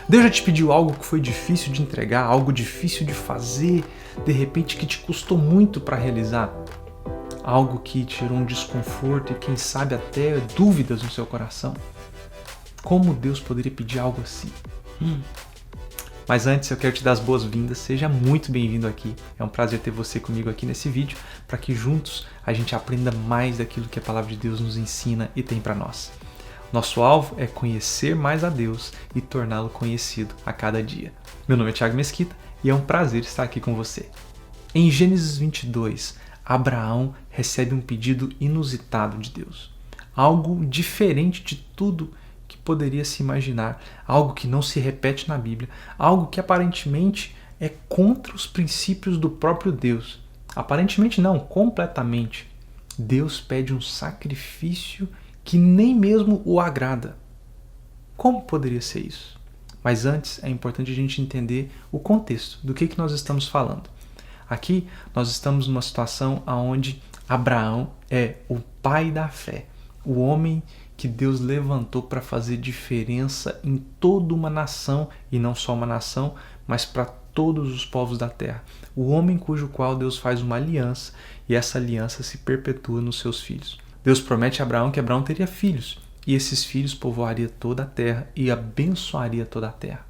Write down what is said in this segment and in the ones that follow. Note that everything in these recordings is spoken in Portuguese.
Deus já te pediu algo que foi difícil de entregar, algo difícil de fazer, de repente que te custou muito para realizar? Algo que gerou um desconforto e quem sabe até dúvidas no seu coração? Como Deus poderia pedir algo assim? Mas antes eu quero te dar as boas-vindas, seja muito bem-vindo aqui. É um prazer ter você comigo aqui nesse vídeo, para que juntos a gente aprenda mais daquilo que a Palavra de Deus nos ensina e tem para nós. Nosso alvo é conhecer mais a Deus e torná-lo conhecido a cada dia. Meu nome é Thiago Mesquita e é um prazer estar aqui com você. Em Gênesis 22, Abraão recebe um pedido inusitado de Deus. Algo diferente de tudo que poderia se imaginar, algo que não se repete na Bíblia, algo que aparentemente é contra os princípios do próprio Deus. Aparentemente não, completamente. Deus pede um sacrifício que nem mesmo o agrada. Como poderia ser isso? Mas antes é importante a gente entender o contexto do que nós estamos falando. Aqui nós estamos numa situação onde Abraão é o pai da fé, o homem que Deus levantou para fazer diferença em toda uma nação, e não só uma nação, mas para todos os povos da terra. O homem cujo qual Deus faz uma aliança e essa aliança se perpetua nos seus filhos. Deus promete a Abraão que Abraão teria filhos e esses filhos povoariam toda a terra e abençoaria toda a terra.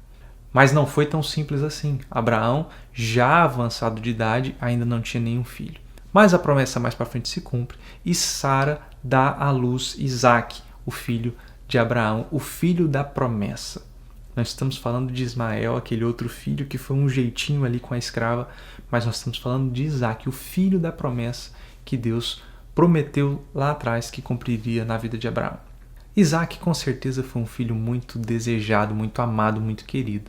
Mas não foi tão simples assim. Abraão, já avançado de idade, ainda não tinha nenhum filho. Mas a promessa mais para frente se cumpre e Sara dá à luz Isaque, o filho de Abraão, o filho da promessa. Nós estamos falando de Ismael, aquele outro filho que foi um jeitinho ali com a escrava, mas nós estamos falando de Isaque, o filho da promessa que Deus prometeu lá atrás que cumpriria na vida de Abraão. Isaque com certeza foi um filho muito desejado, muito amado, muito querido.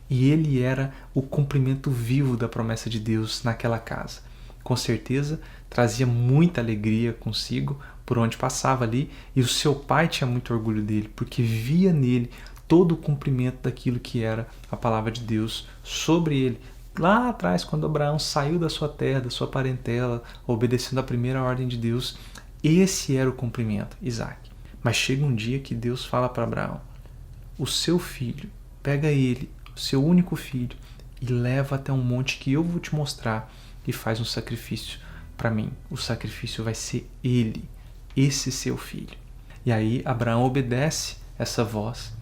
E ele era o cumprimento vivo da promessa de Deus naquela casa. Com certeza trazia muita alegria consigo por onde passava ali, e o seu pai tinha muito orgulho dele, porque via nele todo o cumprimento daquilo que era a palavra de Deus sobre ele. Lá atrás, quando Abraão saiu da sua terra, da sua parentela, obedecendo a primeira ordem de Deus, esse era o cumprimento, Isaque. Mas chega um dia que Deus fala para Abraão: o seu filho, pega ele, o seu único filho, e leva até um monte que eu vou te mostrar e faz um sacrifício para mim. O sacrifício vai ser ele, esse seu filho. E aí Abraão obedece essa voz,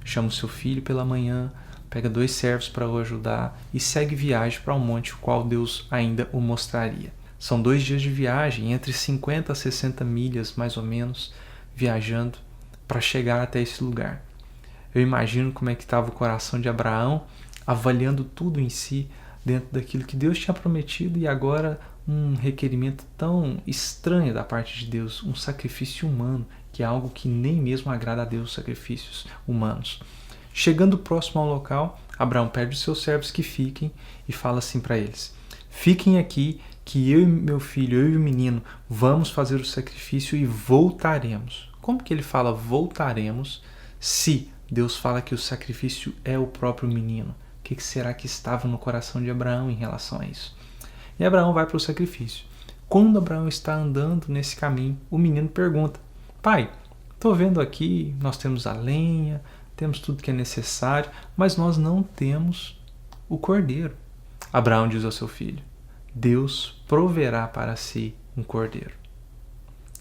chama o seu filho pela manhã, pega 2 servos para o ajudar e segue viagem para um monte o qual Deus ainda o mostraria. São 2 dias de viagem, entre 50 a 60 milhas mais ou menos, viajando para chegar até esse lugar. Eu imagino como é que estava o coração de Abraão, avaliando tudo em si, dentro daquilo que Deus tinha prometido e agora um requerimento tão estranho da parte de Deus, um sacrifício humano, que é algo que nem mesmo agrada a Deus, sacrifícios humanos. Chegando próximo ao local, Abraão pede os seus servos que fiquem e fala assim para eles: fiquem aqui que eu e meu filho, eu e o menino, vamos fazer o sacrifício e voltaremos. Como que ele fala voltaremos se Deus fala que o sacrifício é o próprio menino? O que será que estava no coração de Abraão em relação a isso? E Abraão vai para o sacrifício. Quando Abraão está andando nesse caminho, o menino pergunta: pai, estou vendo aqui, nós temos a lenha, temos tudo que é necessário, mas nós não temos o cordeiro. Abraão diz ao seu filho: Deus proverá para si um cordeiro.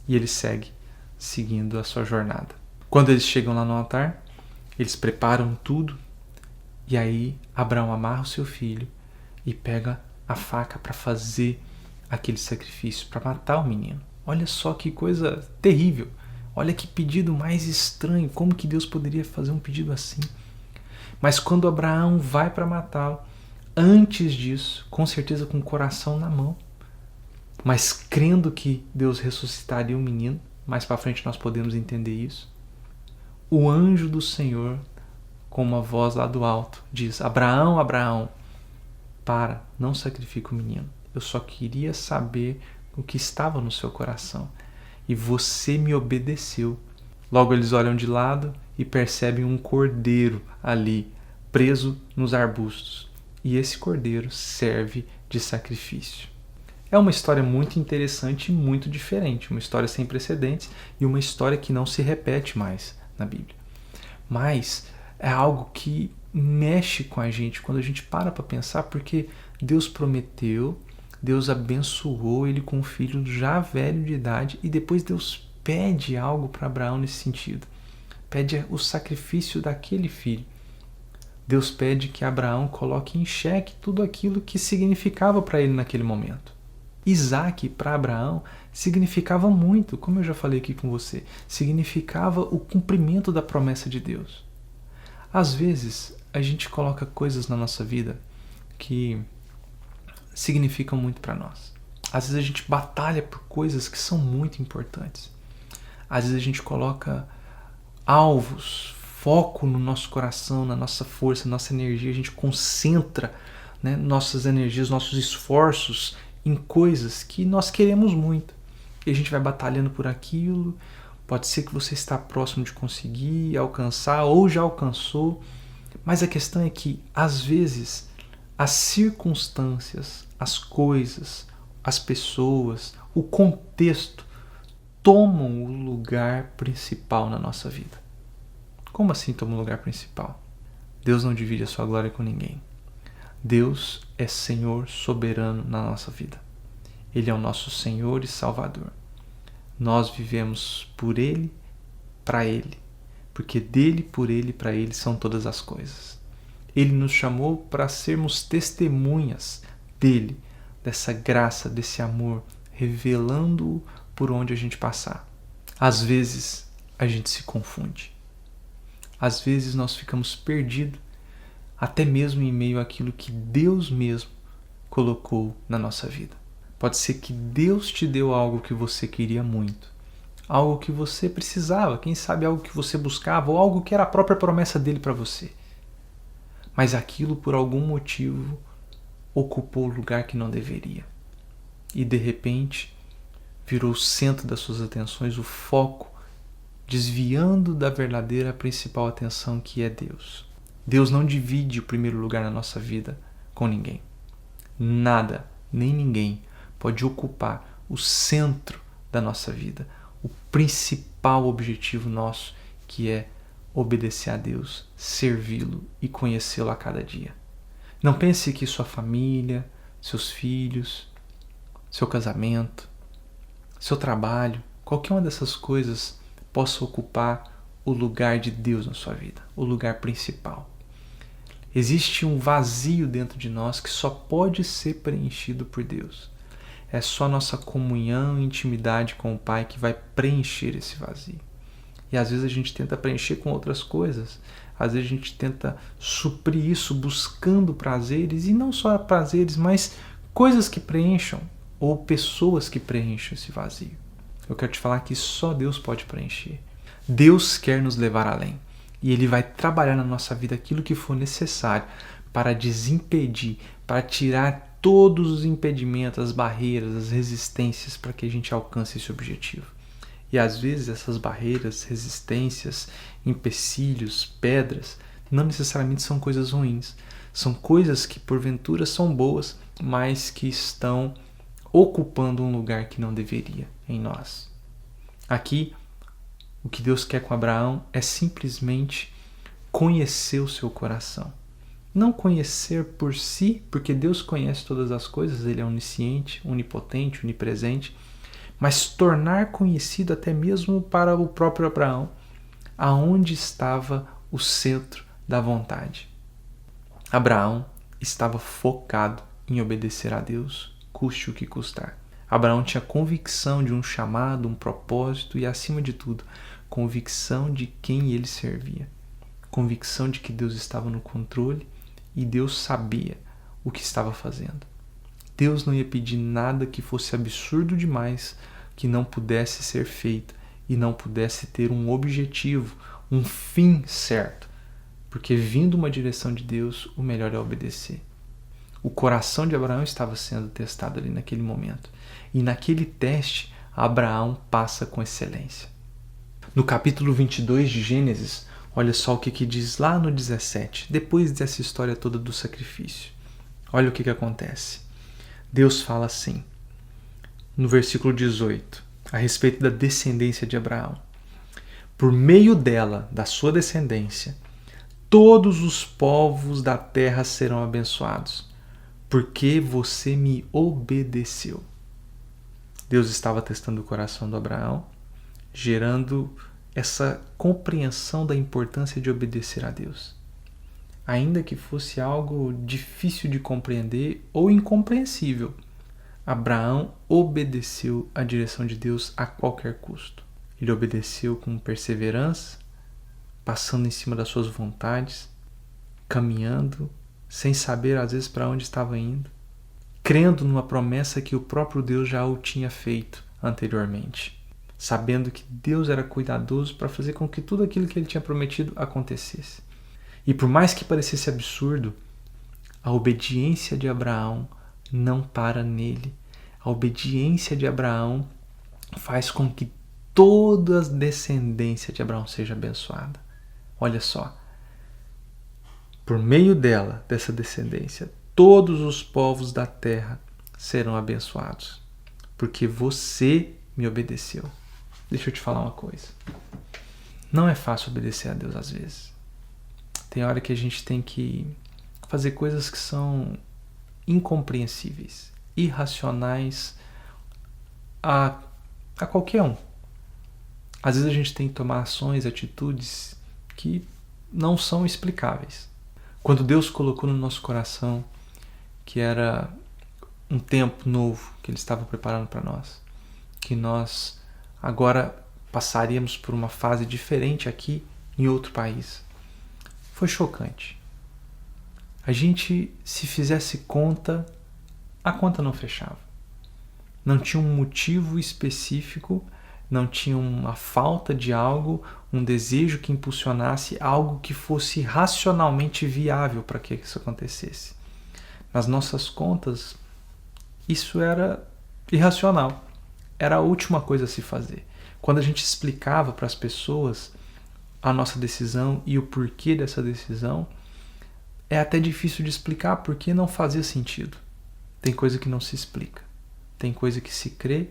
E ele segue, seguindo a sua jornada. Quando eles chegam lá no altar, eles preparam tudo, e aí Abraão amarra o seu filho e pega a faca para fazer aquele sacrifício, para matar o menino. Olha só que coisa terrível. Olha que pedido mais estranho. Como que Deus poderia fazer um pedido assim? Mas quando Abraão vai para matá-lo, antes disso, com certeza com o coração na mão, mas crendo que Deus ressuscitaria o menino, mais para frente nós podemos entender isso, o anjo do Senhor, com uma voz lá do alto, diz: Abraão, Abraão, para, não sacrifica o menino. Eu só queria saber o que estava no seu coração. E você me obedeceu. Logo eles olham de lado e percebem um cordeiro ali, preso nos arbustos. E esse cordeiro serve de sacrifício. É uma história muito interessante e muito diferente. Uma história sem precedentes e uma história que não se repete mais na Bíblia. Mas é algo que mexe com a gente quando a gente para pensar, porque Deus prometeu, Deus abençoou ele com um filho já velho de idade e depois Deus pede algo para Abraão nesse sentido. Pede o sacrifício daquele filho. Deus pede que Abraão coloque em xeque tudo aquilo que significava para ele naquele momento. Isaac, para Abraão, significava muito, como eu já falei aqui com você, significava o cumprimento da promessa de Deus. Às vezes, a gente coloca coisas na nossa vida que significam muito para nós. Às vezes a gente batalha por coisas que são muito importantes. Às vezes a gente coloca alvos, foco no nosso coração, na nossa força, na nossa energia, a gente concentra, né, nossas energias, nossos esforços em coisas que nós queremos muito. E a gente vai batalhando por aquilo. Pode ser que você está próximo de conseguir alcançar ou já alcançou, mas a questão é que, às vezes, as circunstâncias, as coisas, as pessoas, o contexto tomam o lugar principal na nossa vida. Como assim toma o lugar principal? Deus não divide a sua glória com ninguém. Deus é Senhor soberano na nossa vida. Ele é o nosso Senhor e Salvador. Nós vivemos por Ele, para Ele, porque dele, por Ele e para Ele são todas as coisas. Ele nos chamou para sermos testemunhas dele, dessa graça, desse amor, revelando-o por onde a gente passar. Às vezes a gente se confunde. Às vezes nós ficamos perdidos, até mesmo em meio àquilo que Deus mesmo colocou na nossa vida. Pode ser que Deus te deu algo que você queria muito, algo que você precisava, quem sabe algo que você buscava, ou algo que era a própria promessa dele para você. Mas aquilo, por algum motivo, ocupou o lugar que não deveria. E, de repente, virou o centro das suas atenções, o foco, desviando da verdadeira principal atenção, que é Deus. Deus não divide o primeiro lugar na nossa vida com ninguém. Nada, nem ninguém pode ocupar o centro da nossa vida, o principal objetivo nosso, que é obedecer a Deus, servi-lo e conhecê-lo a cada dia. Não pense que sua família, seus filhos, seu casamento, seu trabalho, qualquer uma dessas coisas possa ocupar o lugar de Deus na sua vida, o lugar principal. Existe um vazio dentro de nós que só pode ser preenchido por Deus. É só nossa comunhão e intimidade com o Pai que vai preencher esse vazio. E às vezes a gente tenta preencher com outras coisas. Às vezes a gente tenta suprir isso buscando prazeres, e não só prazeres, mas coisas que preencham, ou pessoas que preencham esse vazio. Eu quero te falar que só Deus pode preencher. Deus quer nos levar além. E Ele vai trabalhar na nossa vida aquilo que for necessário para desimpedir, para tirar todos os impedimentos, as barreiras, as resistências para que a gente alcance esse objetivo. E às vezes essas barreiras, resistências, empecilhos, pedras, não necessariamente são coisas ruins. São coisas que porventura são boas, mas que estão ocupando um lugar que não deveria em nós. Aqui, o que Deus quer com Abraão é simplesmente conhecer o seu coração. Não conhecer por si, porque Deus conhece todas as coisas, Ele é onisciente, onipotente, onipresente, mas tornar conhecido até mesmo para o próprio Abraão, aonde estava o centro da vontade. Abraão estava focado em obedecer a Deus, custe o que custar. Abraão tinha convicção de um chamado, um propósito e, acima de tudo, convicção de quem ele servia. Convicção de que Deus estava no controle e Deus sabia o que estava fazendo. Deus não ia pedir nada que fosse absurdo demais, que não pudesse ser feito e não pudesse ter um objetivo, um fim certo. Porque vindo uma direção de Deus, o melhor é obedecer. O coração de Abraão estava sendo testado ali naquele momento. E naquele teste, Abraão passa com excelência. No capítulo 22 de Gênesis, olha só o que diz lá no 17, depois dessa história toda do sacrifício. Olha o que acontece. Deus fala assim, no versículo 18, a respeito da descendência de Abraão. Por meio dela, da sua descendência, todos os povos da terra serão abençoados, porque você me obedeceu. Deus estava testando o coração do Abraão, gerando essa compreensão da importância de obedecer a Deus. Ainda que fosse algo difícil de compreender ou incompreensível, Abraão obedeceu à direção de Deus a qualquer custo. Ele obedeceu com perseverança, passando em cima das suas vontades, caminhando, sem saber às vezes para onde estava indo, crendo numa promessa que o próprio Deus já o tinha feito anteriormente, sabendo que Deus era cuidadoso para fazer com que tudo aquilo que ele tinha prometido acontecesse. E por mais que parecesse absurdo, a obediência de Abraão não para nele. A obediência de Abraão faz com que toda a descendência de Abraão seja abençoada. Olha só, por meio dela, dessa descendência, todos os povos da terra serão abençoados, porque você me obedeceu. Deixa eu te falar uma coisa. Não é fácil obedecer a Deus às vezes. Tem hora que a gente tem que fazer coisas que são incompreensíveis, irracionais a qualquer um. Às vezes a gente tem que tomar ações, atitudes que não são explicáveis. Quando Deus colocou no nosso coração que era um tempo novo que Ele estava preparando para nós, que nós agora passaríamos por uma fase diferente aqui em outro país, foi chocante. A gente, se fizesse conta, a conta não fechava. Não tinha um motivo específico, não tinha uma falta de algo, um desejo que impulsionasse algo que fosse racionalmente viável para que isso acontecesse. Nas nossas contas, isso era irracional. Era a última coisa a se fazer. Quando a gente explicava para as pessoas a nossa decisão e o porquê dessa decisão, é até difícil de explicar porque não fazia sentido. Tem coisa que não se explica. Tem coisa que se crê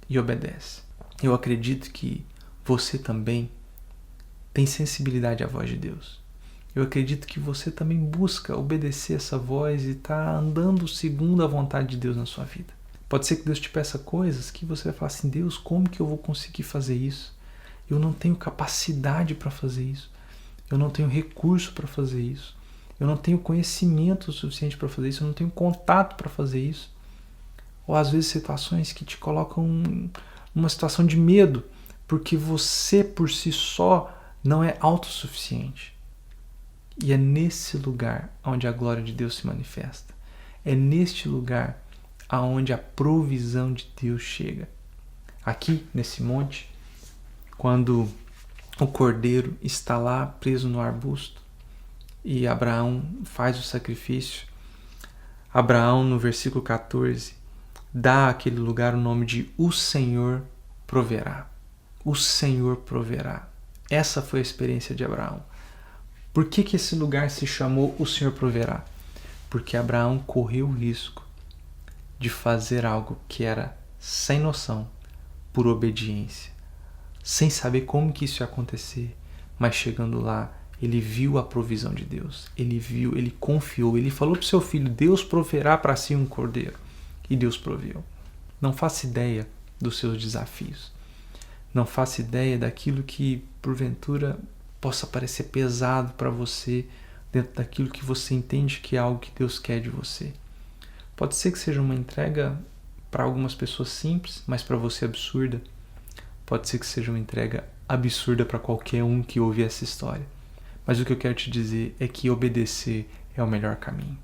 e obedece. Eu acredito que você também tem sensibilidade à voz de Deus. Eu acredito que você também busca obedecer essa voz e está andando segundo a vontade de Deus na sua vida. Pode ser que Deus te peça coisas que você vai falar assim: Deus, como que eu vou conseguir fazer isso? Eu não tenho capacidade para fazer isso. Eu não tenho recurso para fazer isso. Eu não tenho conhecimento suficiente para fazer isso. Eu não tenho contato para fazer isso. Ou às vezes situações que te colocam numa situação de medo, porque você por si só não é autossuficiente. E é nesse lugar onde a glória de Deus se manifesta. É neste lugar aonde a provisão de Deus chega. Aqui, nesse monte, quando o cordeiro está lá preso no arbusto e Abraão faz o sacrifício, Abraão, no versículo 14, dá àquele lugar o nome de O Senhor proverá. O Senhor proverá. Essa foi a experiência de Abraão. Por que esse lugar se chamou O Senhor proverá? Porque Abraão correu o risco de fazer algo que era sem noção, por obediência, sem saber como que isso ia acontecer, mas chegando lá, ele viu a provisão de Deus, ele viu, ele confiou, ele falou para o seu filho: Deus proverá para si um cordeiro, e Deus proveu. Não faça ideia dos seus desafios, não faça ideia daquilo que porventura possa parecer pesado para você, dentro daquilo que você entende que é algo que Deus quer de você. Pode ser que seja uma entrega para algumas pessoas simples, mas para você absurda. Pode ser que seja uma entrega absurda para qualquer um que ouve essa história. Mas o que eu quero te dizer é que obedecer é o melhor caminho.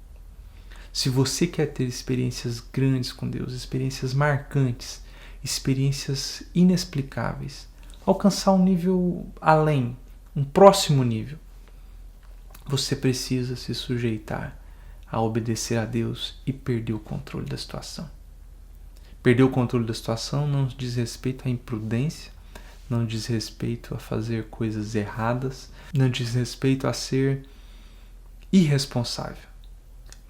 Se você quer ter experiências grandes com Deus, experiências marcantes, experiências inexplicáveis, alcançar um nível além, um próximo nível, você precisa se sujeitar a obedecer a Deus e perder o controle da situação. Perder o controle da situação não diz respeito à imprudência, não diz respeito a fazer coisas erradas, não diz respeito a ser irresponsável,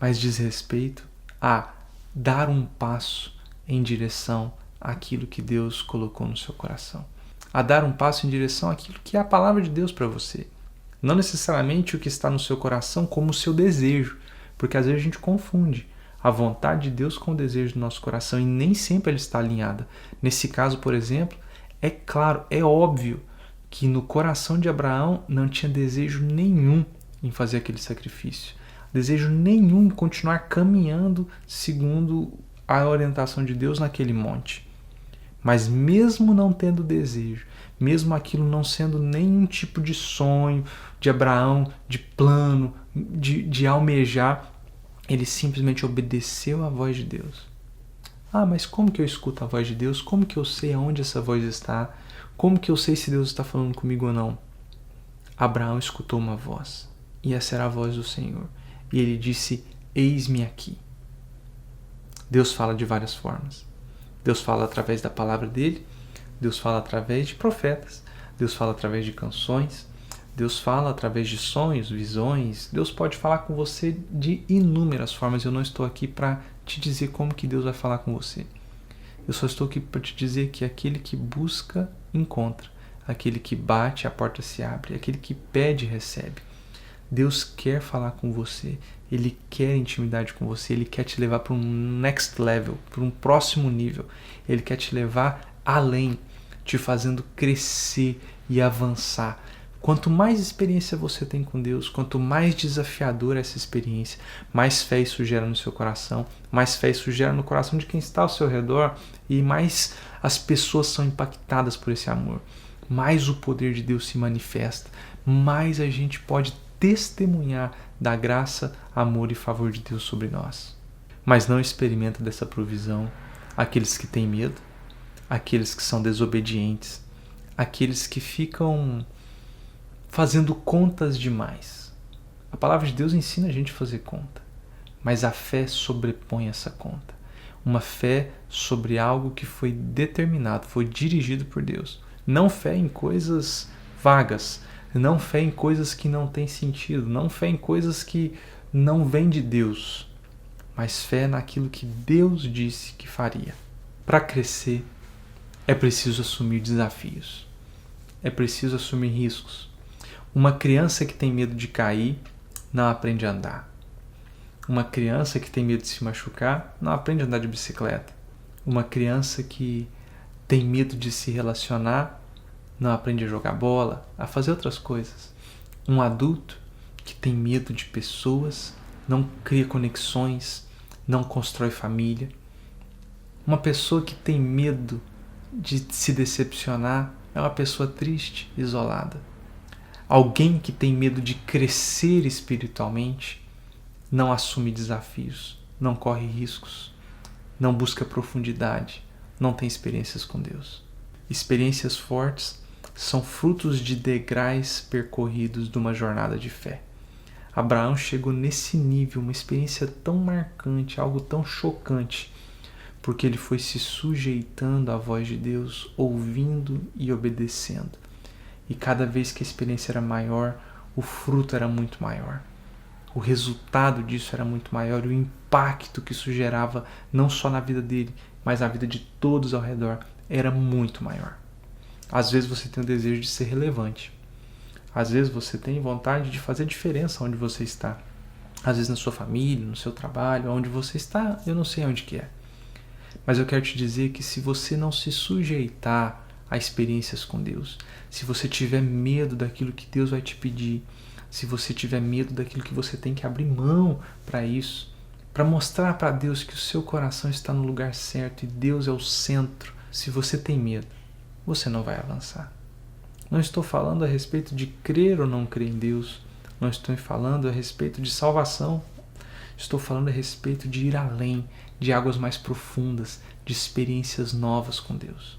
mas diz respeito a dar um passo em direção àquilo que Deus colocou no seu coração, a dar um passo em direção àquilo que é a palavra de Deus para você, Não necessariamente o que está no seu coração como o seu desejo, porque às vezes a gente confunde a vontade de Deus com o desejo do nosso coração e nem sempre ele está alinhada. Nesse caso, por exemplo, é claro, é óbvio que no coração de Abraão não tinha desejo nenhum em fazer aquele sacrifício, desejo nenhum em continuar caminhando segundo a orientação de Deus naquele monte. Mas mesmo não tendo desejo, mesmo aquilo não sendo nenhum tipo de sonho de Abraão, de plano, de almejar, ele simplesmente obedeceu à voz de Deus. Ah, mas como que eu escuto a voz de Deus? Como que eu sei aonde essa voz está? Como que eu sei se Deus está falando comigo ou não? Abraão escutou uma voz, e essa era a voz do Senhor. E ele disse, eis-me aqui. Deus fala de várias formas. Deus fala através da palavra dele, Deus fala através de profetas, Deus fala através de canções, Deus fala através de sonhos, visões. Deus pode falar com você de inúmeras formas. Eu não estou aqui para te dizer como que Deus vai falar com você. Eu só estou aqui para te dizer que aquele que busca, encontra. Aquele que bate, a porta se abre. Aquele que pede, recebe. Deus quer falar com você. Ele quer intimidade com você. Ele quer te levar para um next level, para um próximo nível. Ele quer te levar além, te fazendo crescer e avançar. Quanto mais experiência você tem com Deus, quanto mais desafiadora essa experiência, mais fé isso gera no seu coração, mais fé isso gera no coração de quem está ao seu redor e mais as pessoas são impactadas por esse amor. Mais o poder de Deus se manifesta, mais a gente pode testemunhar da graça, amor e favor de Deus sobre nós. Mas não experimenta dessa provisão aqueles que têm medo, aqueles que são desobedientes, aqueles que ficam fazendo contas demais. A palavra de Deus ensina a gente a fazer conta, mas a fé sobrepõe essa conta. Uma fé sobre algo que foi determinado, foi dirigido por Deus. Não fé em coisas vagas, não fé em coisas que não têm sentido, não fé em coisas que não vêm de Deus, mas fé naquilo que Deus disse que faria. Para crescer, é preciso assumir desafios, é preciso assumir riscos. Uma criança que tem medo de cair não aprende a andar. Uma criança que tem medo de se machucar não aprende a andar de bicicleta. Uma criança que tem medo de se relacionar não aprende a jogar bola, a fazer outras coisas. Um adulto que tem medo de pessoas não cria conexões, não constrói família. Uma pessoa que tem medo de se decepcionar é uma pessoa triste, isolada. Alguém que tem medo de crescer espiritualmente não assume desafios, não corre riscos, não busca profundidade, não tem experiências com Deus. Experiências fortes são frutos de degraus percorridos de uma jornada de fé. Abraão chegou nesse nível, uma experiência tão marcante, algo tão chocante, porque ele foi se sujeitando à voz de Deus, ouvindo e obedecendo. E cada vez que a experiência era maior, o fruto era muito maior. O resultado disso era muito maior, o impacto que isso gerava, não só na vida dele, mas na vida de todos ao redor, era muito maior. Às vezes você tem o desejo de ser relevante. Às vezes você tem vontade de fazer diferença onde você está. Às vezes na sua família, no seu trabalho, onde você está, eu não sei onde que é. Mas eu quero te dizer que se você não se sujeitar a experiências com Deus, se você tiver medo daquilo que Deus vai te pedir, se você tiver medo daquilo que você tem que abrir mão para isso, para mostrar para Deus que o seu coração está no lugar certo e Deus é o centro, se você tem medo, você não vai avançar. Não estou falando a respeito de crer ou não crer em Deus, não estou falando a respeito de salvação, estou falando a respeito de ir além, de águas mais profundas, de experiências novas com Deus.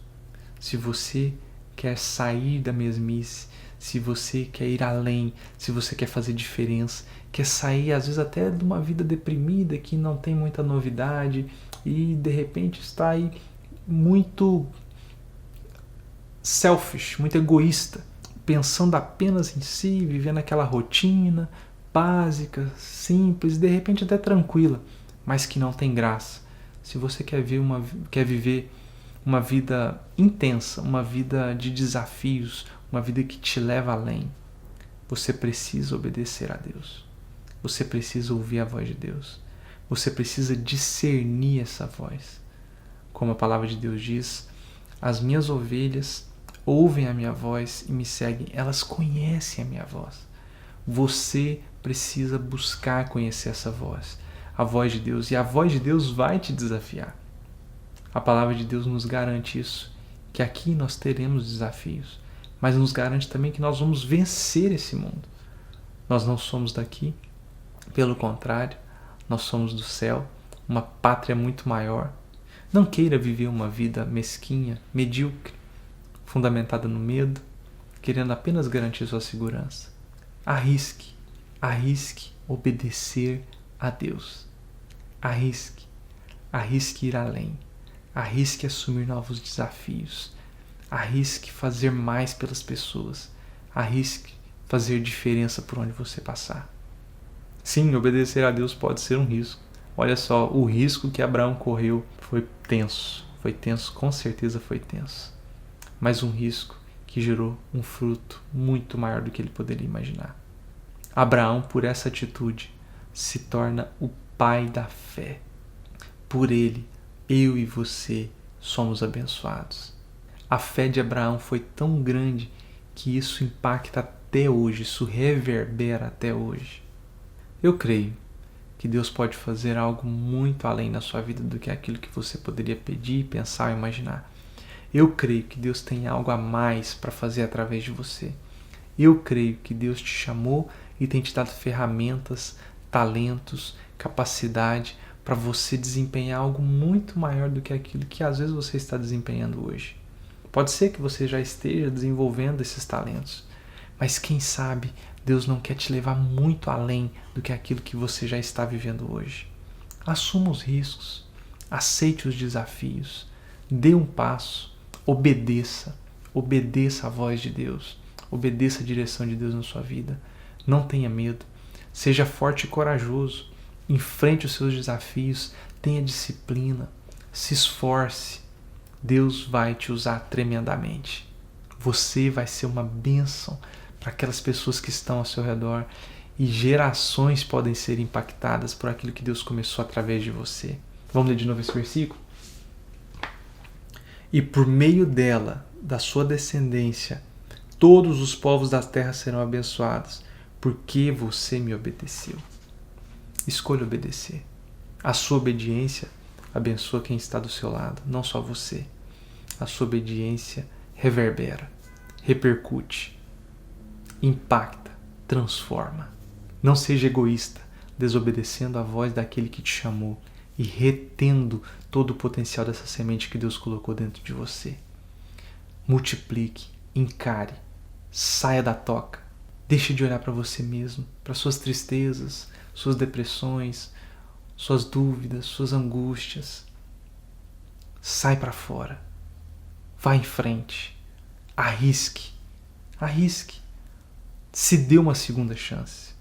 Se você quer sair da mesmice, se você quer ir além, se você quer fazer diferença, quer sair às vezes até de uma vida deprimida que não tem muita novidade e de repente está aí muito selfish, muito egoísta, pensando apenas em si, vivendo aquela rotina básica, simples, de repente até tranquila, mas que não tem graça. Se você quer viver uma vida intensa, uma vida de desafios, uma vida que te leva além, Você precisa obedecer a Deus. Você precisa ouvir a voz de Deus. Você precisa discernir essa voz. Como a palavra de Deus diz, as minhas ovelhas ouvem a minha voz e me seguem. Elas conhecem a minha voz. Você precisa buscar conhecer essa voz, a voz de Deus. E a voz de Deus vai te desafiar. A palavra de Deus nos garante isso, que aqui nós teremos desafios, mas nos garante também que nós vamos vencer esse mundo. Nós não somos daqui, pelo contrário, nós somos do céu, uma pátria muito maior. Não queira viver uma vida mesquinha, medíocre, fundamentada no medo, querendo apenas garantir sua segurança. Arrisque obedecer a Deus. Arrisque ir além. Arrisque assumir novos desafios. Arrisque fazer mais pelas pessoas. Arrisque fazer diferença por onde você passar. Sim, obedecer a Deus pode ser um risco. Olha só, o risco que Abraão correu foi tenso. Foi tenso, com certeza foi tenso. Mas um risco que gerou um fruto muito maior do que ele poderia imaginar. Abraão, por essa atitude, se torna o pai da fé. Por ele, eu e você somos abençoados. A fé de Abraão foi tão grande que isso impacta até hoje, isso reverbera até hoje. Eu creio que Deus pode fazer algo muito além na sua vida do que aquilo que você poderia pedir, pensar ou imaginar. Eu creio que Deus tem algo a mais para fazer através de você. Eu creio que Deus te chamou e tem te dado ferramentas, talentos, capacidade para você desempenhar algo muito maior do que aquilo que às vezes você está desempenhando hoje. Pode ser que você já esteja desenvolvendo esses talentos, mas quem sabe Deus não quer te levar muito além do que aquilo que você já está vivendo hoje. Assuma os riscos, aceite os desafios, dê um passo, obedeça a voz de Deus, obedeça a direção de Deus na sua vida. Não tenha medo, seja forte e corajoso, enfrente os seus desafios, tenha disciplina, se esforce. Deus vai te usar tremendamente. Você vai ser uma bênção para aquelas pessoas que estão ao seu redor e gerações podem ser impactadas por aquilo que Deus começou através de você. Vamos ler de novo esse versículo? E por meio dela, da sua descendência, todos os povos da terra serão abençoados, porque você me obedeceu. Escolha obedecer. A sua obediência abençoa quem está do seu lado, não só você. A sua obediência reverbera, repercute, impacta, transforma. Não seja egoísta, desobedecendo a voz daquele que te chamou e retendo todo o potencial dessa semente que Deus colocou dentro de você. Multiplique, encare, saia da toca. Deixe de olhar para você mesmo, para suas tristezas, suas depressões, suas dúvidas, suas angústias. Sai para fora. Vá em frente. Arrisque. Se dê uma segunda chance.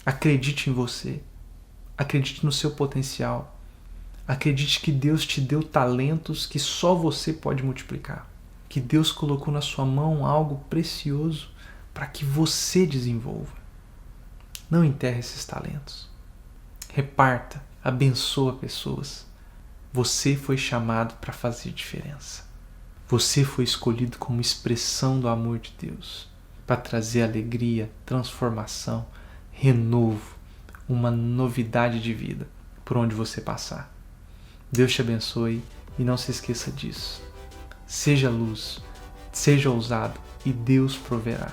Acredite em você. Acredite no seu potencial. Acredite que Deus te deu talentos que só você pode multiplicar. Que Deus colocou na sua mão algo precioso para que você desenvolva. Não enterre esses talentos. Reparta, abençoa pessoas. Você foi chamado para fazer diferença. Você foi escolhido como expressão do amor de Deus, para trazer alegria, transformação, renovo, uma novidade de vida por onde você passar. Deus te abençoe e não se esqueça disso. Seja luz, seja ousado e Deus proverá.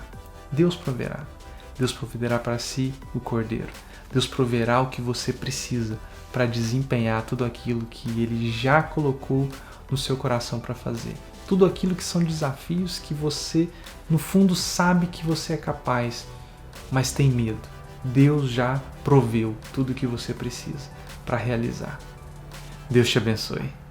Deus proverá. Deus proverá para si o Cordeiro. Deus proverá o que você precisa para desempenhar tudo aquilo que Ele já colocou no seu coração para fazer. Tudo aquilo que são desafios que você, no fundo, sabe que você é capaz, mas tem medo. Deus já proveu tudo o que você precisa para realizar. Deus te abençoe.